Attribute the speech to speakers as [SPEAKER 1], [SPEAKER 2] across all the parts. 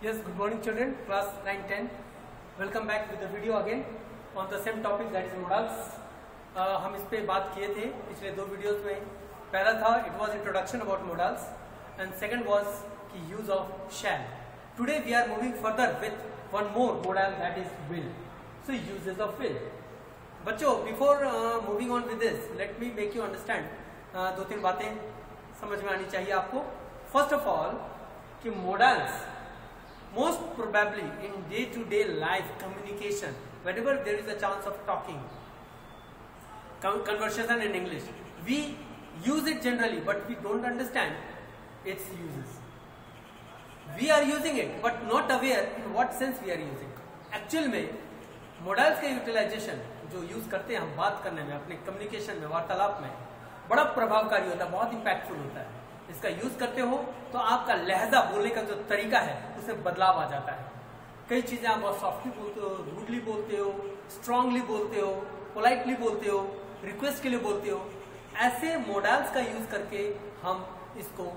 [SPEAKER 1] Yes, good morning children, class 9-10. Welcome back with the video again on the same topic that is modals. हम इस पे बात किए थे पिछले दो वीडियोस में. पहला था it was introduction about modals and second was की use of shall. Today we are moving further with one more modal that is will. So uses of will. बच्चों before moving on with this, let me make you understand दो तीन बातें समझ में आनी चाहिए आपको. First of all कि modals most probably in day-to-day life communication, whenever there is a chance of talking, conversation in English, we use it generally, but we don't understand its uses. We are using it, but not aware in what sense we are using. Actual में modals का utilization जो use करते हैं हम बात करने में, अपने communication में, वार्तालाप में, बड़ा प्रभावकारी होता है, बहुत impactful होता है. इसका यूज करते हो तो आपका लहजा बोलने का जो तरीका है उसमें बदलाव आ जाता है. कई चीजें आप बहुत सॉफ्टली बोलते हो, रूडली बोलते हो, स्ट्रांगली बोलते हो, पोलाइटली बोलते हो, रिक्वेस्ट के लिए बोलते हो. ऐसे मोडाल्स का यूज करके हम इसको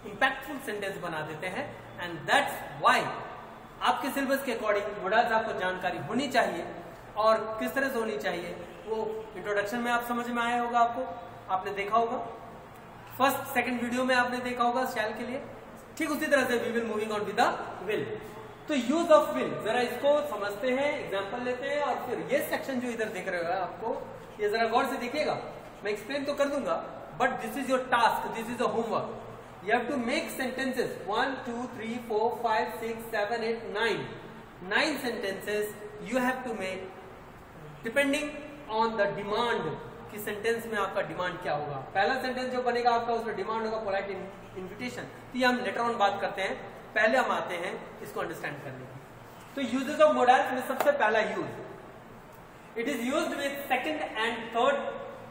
[SPEAKER 1] इंपैक्टफुल सेंटेंस बना देते हैं. एंड दैट्स व्हाई आपके सिलेबस के अकॉर्डिंग मोडाल्स आपको जानकारी होनी चाहिए. और किस तरह से होनी चाहिए वो इंट्रोडक्शन में आप समझ में आया होगा, आपने देखा होगा. फर्स्ट सेकंड वीडियो में आपने देखा होगा शैल के लिए. ठीक उसी तरह से we will moving on with the will. तो यूज ऑफ विल जरा इसको समझते हैं, एग्जांपल लेते हैं और फिर ये सेक्शन जो इधर दिख रहा है आपको, ये जरा गौर से देखिएगा. मैं एक्सप्लेन तो कर दूंगा but this is your task, this is a homework. You have to make sentences 1 2 3 4 5 6 7 8 9 sentences you have to make depending on the demand कि सेंटेंस में आपका डिमांड क्या होगा. पहला सेंटेंस जो बनेगा आपका उसमें डिमांड होगा पोलाइट इन्विटेशन. तो ये हम लेटर ऑन बात करते हैं, पहले हम आते हैं इसको अंडरस्टैंड करने की. तो यूजेस ऑफ मोडाल्स में सबसे पहला use, it is used with second and third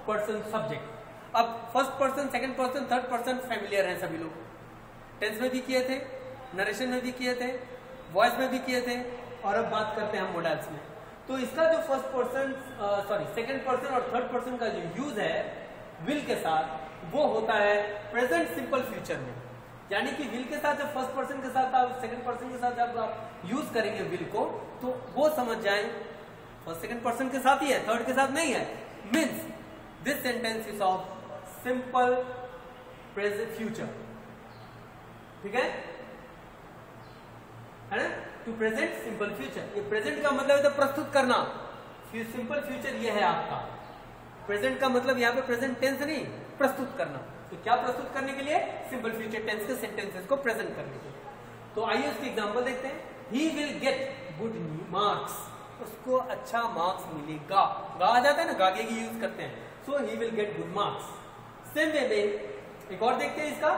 [SPEAKER 1] person subject. अब first person, second person, third person familiar हैं सभी लोग. टेंस में भी किए थे, नरेशन में भी किए थे, वॉइस में भी किए थे, और अब बात करते हैं हम मोडाल्स में. तो इसका जो फर्स्ट पर्सन सेकंड पर्सन और थर्ड पर्सन का जो यूज है विल के साथ वो होता है प्रेजेंट सिंपल फ्यूचर में. यानी कि विल के साथ जब फर्स्ट पर्सन के साथ आप सेकंड पर्सन के साथ जब आप यूज करेंगे विल को, तो वो समझ जाए फर्स्ट सेकंड पर्सन के साथ ही है, थर्ड के साथ नहीं है. Means this sentence is of simple present future. ठीक है ना. टू प्रेजेंट सिंपल फ्यूचर, ये प्रेजेंट का मतलब है तो प्रस्तुत करना. सिंपल फ्यूचर ये है आपका. प्रेजेंट का मतलब यहाँ पे प्रेजेंट टेंस नहीं, प्रस्तुत करना. तो क्या प्रस्तुत करने के लिए? सिंपल फ्यूचर टेंस के सेंटेंसेस को प्रेजेंट करने के लिए. तो आइए उसकी एग्जांपल देखते हैं. ही विल गेट गुड मार्क्स, उसको अच्छा मार्क्स मिलेगा. गा आ जाता है ना, गागे की यूज करते हैं. So he will get good marks. Same way में एक और देखते हैं इसका.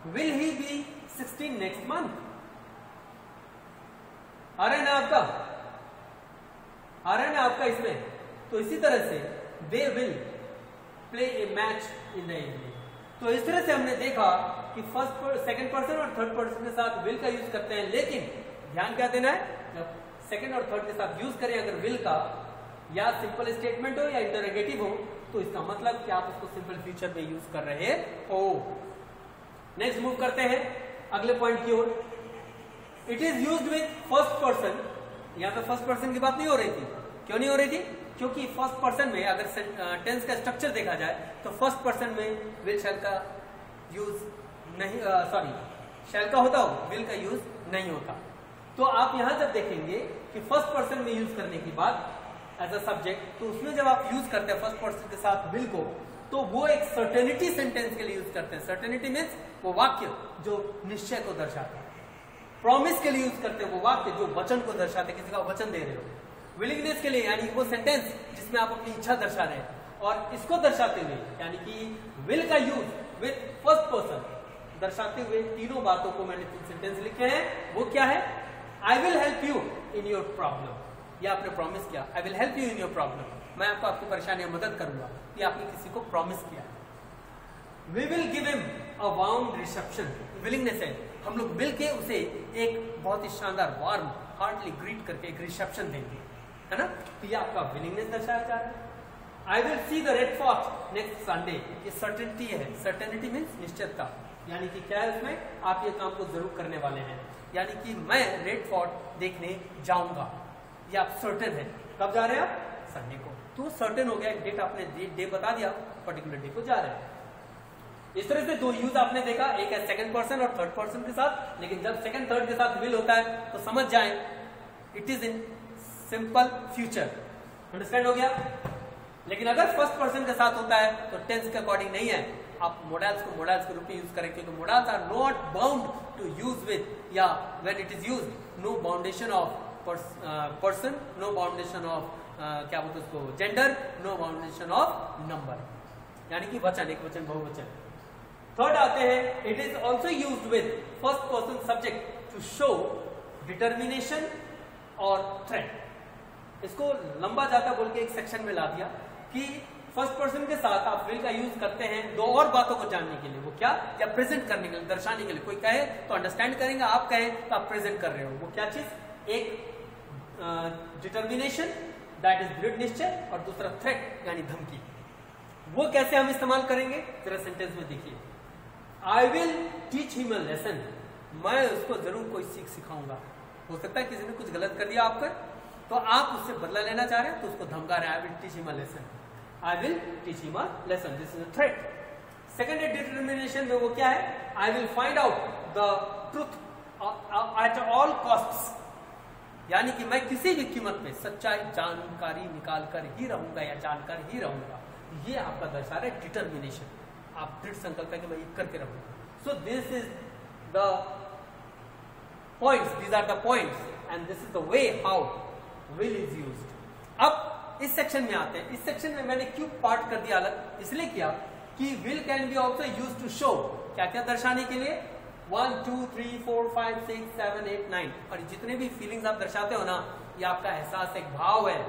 [SPEAKER 1] Will he be 16 next month. आ रहा है ना आपका, आ रहा है ना आपका इसमें. तो इसी तरह से they will play A match in the evening. तो इस तरह से हमने देखा कि फर्स्ट सेकंड पर्सन और थर्ड पर्सन के साथ विल का यूज करते हैं. लेकिन ध्यान क्या देना है, जब सेकंड और थर्ड के साथ यूज करें अगर विल का, या सिंपल स्टेटमेंट हो या इंटरोगेटिव हो, तो इसका मतलब कि आप उसको सिंपल फ्यूचर में यूज कर रहे हो. नेक्स्ट मूव करते हैं अगले पॉइंट की ओर. It is used with first person. यहाँ पे फर्स्ट पर्सन की बात नहीं हो रही थी. क्यों नहीं हो रही थी? क्योंकि फर्स्ट पर्सन में अगर टेंस का स्ट्रक्चर देखा जाए तो फर्स्ट पर्सन में विल शैल का यूज नहीं, शैल का होता हो, विल का यूज नहीं होता. तो आप यहां जब देखेंगे कि फर्स्ट पर्सन में यूज करने की बात एज अ सब्जेक्ट, तो उसमें जब आप यूज करते हैं फर्स्ट पर्सन के साथ विल को, तो वो एक सर्टेनिटी सेंटेंस के लिए यूज करते हैं. सर्टेनिटी मीन्स वो वाक्य जो निश्चय को दर्शाता है. प्रॉमिस के लिए यूज करते हैं वो वाक्य जो वचन को दर्शाते हैं, किसी का वचन दे रहे हो. विलिंगनेस के लिए यानी वो सेंटेंस जिसमें आप अपनी इच्छा दर्शा रहे हैं. और इसको दर्शाते हुए यानी कि विल का यूज विद फर्स्ट पर्सन दर्शाते हुए तीनों बातों को मैंने सेंटेंस लिखे हैं. वो क्या है? I will help you in your problem. ये आपने प्रॉमिस किया, I will help you in your problem. मैं आपको आपकी परेशानी में मदद करूंगा. ये आपने किसी को प्रॉमिस किया. We will give him a warm reception. Willingness है, हम लोग मिल के उसे एक बहुत ही शानदार वार्म हार्टली ग्रीट करके एक रिसेप्शन देंगे, है ना. तो ये आपका विलिंगनेस दर्शाया जा रहा है. I will see the red fort next Sunday. ये सर्टेनिटी है. सर्टेनिटी मीन्स निश्चितता. यानी कि क्या है उसमें, आप ये काम को जरूर करने वाले हैं, यानी कि मैं रेड फोर्ट देखने जाऊंगा, ये आप सर्टेन है। कब जा रहे हैं आप? संडे को। तो सर्टेन हो गया, डेट आपने डे बता दिया, पर्टिकुलर डे को जा रहे हैं। इस तरह से दो यूज आपने देखा, एक है सेकंड पर्सन और थर्ड पर्सन के साथ, लेकिन जब सेकंड थर्ड के साथ विल होता है तो समझ जाए it is in simple future, understand हो गया। लेकिन अगर फर्स्ट पर्सन के साथ होता है तो टेंस के अकॉर्डिंग नहीं है, आप मोडाल्स को मोडाल्स के रूप में यूज करें, क्योंकि modals are not bound to use with, या when it is use no boundation of person, no boundation of क्या बोलते उसको, gender, no boundation of number, यानी कि वचन, एक वचन, बहुवचन। थर्ड आते हैं, it is also used with first person subject to show determination और थ्रेट। इसको लंबा जाता बोल के एक सेक्शन में ला दिया कि फर्स्ट पर्सन के साथ आप विल का यूज करते हैं दो और बातों को जानने के लिए, वो क्या, या प्रेजेंट करने के लिए, दर्शाने के लिए। कोई कहे तो अंडरस्टैंड करेंगे, आप कहें तो आप प्रेजेंट कर रहे हो, वो क्या चीज, एक डिटर्मिनेशन दैट इज दृढ़ निश्चय, और दूसरा थ्रेट यानी धमकी। वो कैसे हम इस्तेमाल करेंगे, जरा सेंटेंस में देखिए। I will teach him a lesson, मैं उसको जरूर कोई सीख सिखाऊंगा। हो सकता है किसी ने कुछ गलत कर दिया आप पर, तो आप उससे बदला लेना चाह रहे हैं, तो उसको धमका रहे हैं, I will teach him a lesson, I will teach him a lesson, this is a threat. Second determination में वो क्या है, I will find out the truth at all costs, यानी कि मैं किसी भी कीमत में सच्चाई जानकारी निकाल कर ही रहूंगा या जानकर ही रहूंगा। ये आपका दर्शा रहा है डिटर्मिनेशन, आप दृढ़ संकल्प है कि मैं ये करके रहूंगा। So this is the points, these are the points and this is the way how will is used. अब इस सेक्शन में आते हैं। इस सेक्शन में मैंने क्यों पार्ट कर दिया अलग, इसलिए किया कि will can be also use to show, क्या क्या दर्शाने के लिए, 1 2 3 4 5 6 7 8 9, और जितने भी फीलिंग्स आप दर्शाते हो ना, ये आपका एहसास, एक भाव है,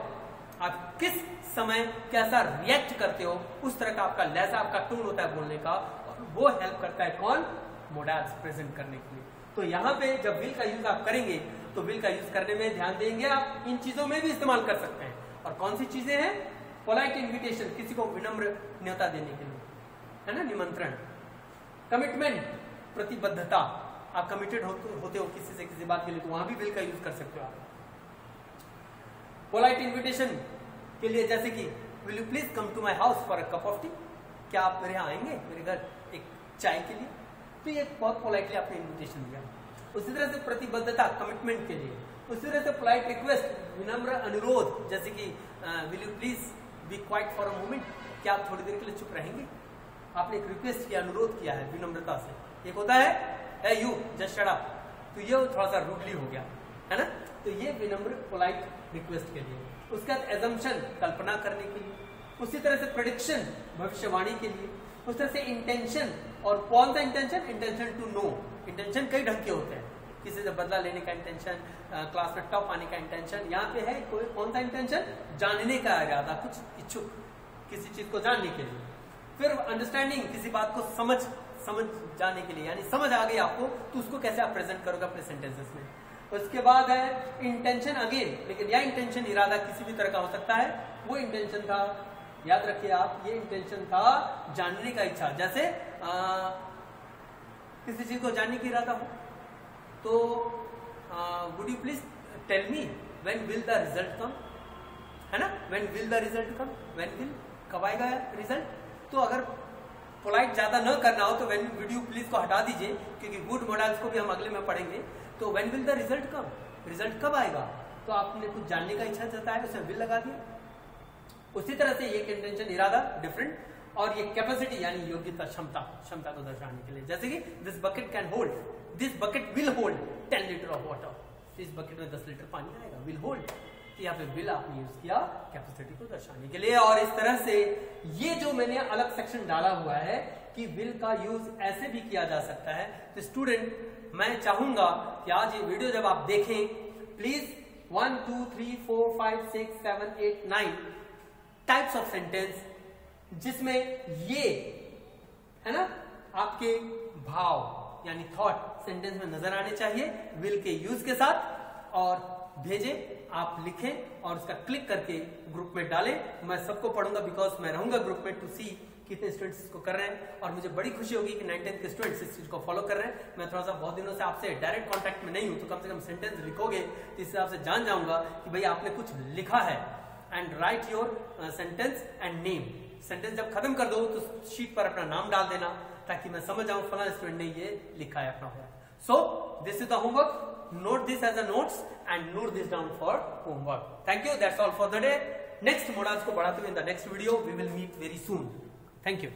[SPEAKER 1] आप किस समय कैसा रिएक्ट करते हो, उस तरह का आपका लहजा, आपका टोन होता है बोलने का, और वो हेल्प करता है कौन, मोडाल्स प्रेजेंट करने के लिए। तो यहाँ पे जब विल का यूज आप करेंगे तो विल का यूज करने में ध्यान देंगे, आप इन चीजों में भी इस्तेमाल कर सकते हैं। और कौन सी चीजें हैं, पोलाइट इन्विटेशन, किसी को विनम्र न्योता देने के लिए, है ना, निमंत्रण, कमिटमेंट, प्रतिबद्धता, आप कमिटेड होते हो किसी से किसी बात के लिए, तो वहां भी विल का यूज कर सकते हो आप। पोलाइट इन्विटेशन के लिए जैसे कि will you please come to my house for a cup of tea, क्या आप मेरे यहाँ आएंगे मेरे घर एक चाय के लिए, तो ये बहुत पोलाइटली आपने इन्विटेशन दिया। उसी तरह से प्रतिबद्धता, कमिटमेंट के लिए, उसी तरह से पोलाइट रिक्वेस्ट, विनम्र अनुरोध, जैसे कि will you please be quiet for a moment, क्या आप थोड़ी देर के लिए चुप रहेंगे, आपने एक रिक्वेस्ट किया, अनुरोध किया है विनम्रता से। एक होता है यू जस्ट शट अप, तो ये थोड़ा सा रूडली हो गया, है ना, तो ये विनम्र पोलाइट रिक्वेस्ट के लिए। उसके बाद एजम्पशन, कल्पना करने के लिए, उसी तरह से प्रेडिक्शन, भविष्यवाणी के लिए, उस तरह से इंटेंशन, और कौन सा intention, intention to know, intention कई ढंग के होते हैं, किसी से बदला लेने का इंटेंशन, क्लास में टॉप आने का इंटेंशन, यहाँ पे है कोई कौन सा इंटेंशन, जानने का इरादा, कुछ इच्छुक किसी चीज को जानने के लिए। फिर अंडरस्टैंडिंग, किसी बात को समझ जाने के लिए, यानी समझ आ गई आपको, तो उसको कैसे आप प्रेजेंट करोगे अपने सेंटेंसेस में। उसके बाद है इंटेंशन अगेन, लेकिन यह इंटेंशन, इरादा किसी भी तरह का हो सकता है, वो इंटेंशन था, याद रखिए आप, ये इंटेंशन था जानने का इच्छा, जैसे किसी चीज को जानने की इरादा हो तो would you please tell me when will the result come, है ना, when will the result come, when will, कब आएगा रिजल्ट। तो अगर पोलाइट ज्यादा न करना हो तो व्हेन विल यू प्लीज को हटा दीजिए, क्योंकि गुड मॉडल्स को भी हम अगले में पढ़ेंगे। तो when will the result come, result कब आएगा, तो आपने कुछ जानने का इच्छा जताया, उसमें विल लगा दिया। उसी तरह से ये इंटेंशन, इरादा डिफरेंट, और ये कैपेसिटी यानी योग्यता, क्षमता को दर्शाने के लिए, जैसे कि this bucket can hold, this bucket will hold 10 litre of water, इस बकेट में 10 लीटर पानी आएगा, विल होल्ड, यहाँ पे विल आपने यूज किया कैपेसिटी को दर्शाने के लिए। और इस तरह से ये जो मैंने अलग सेक्शन डाला हुआ है कि विल का यूज ऐसे भी किया जा सकता है। तो स्टूडेंट, मैं चाहूंगा कि आज ये वीडियो जब आप देखें, प्लीज 1 2 3 4 5 6 7 8 9 टाइप्स ऑफ सेंटेंस, जिसमें ये है ना आपके भाव यानी थॉट सेंटेंस में नजर आने चाहिए विल के यूज के साथ, और भेजें, आप लिखें और उसका क्लिक करके ग्रुप में डालें। मैं सबको पढ़ूंगा, बिकॉज मैं रहूंगा ग्रुप में, टू सी कितने स्टूडेंट्स इसको कर रहे हैं, और मुझे बड़ी खुशी होगी कि 9th के स्टूडेंट्स इस चीज को फॉलो कर रहे हैं। मैं थोड़ा सा बहुत दिनों से आपसे डायरेक्ट कांटेक्ट में नहीं हूं, तो कम से कम सेंटेंस लिखोगे तो इससे आपसे जान जाऊंगा कि भाई आपने कुछ लिखा है। And right your sentence and name. Sentence जब खत्म कर दो तो शीट पर अपना नाम डाल देना, ताकि मैं समझ जाऊं फला स्टूडेंट ने ये लिखा है अपना homework. So this is the homework, note this as a notes and note this down for homework. Thank you. That's all for the day. Next modals को बढ़ाते हुए in the next video we will meet very soon. Thank you.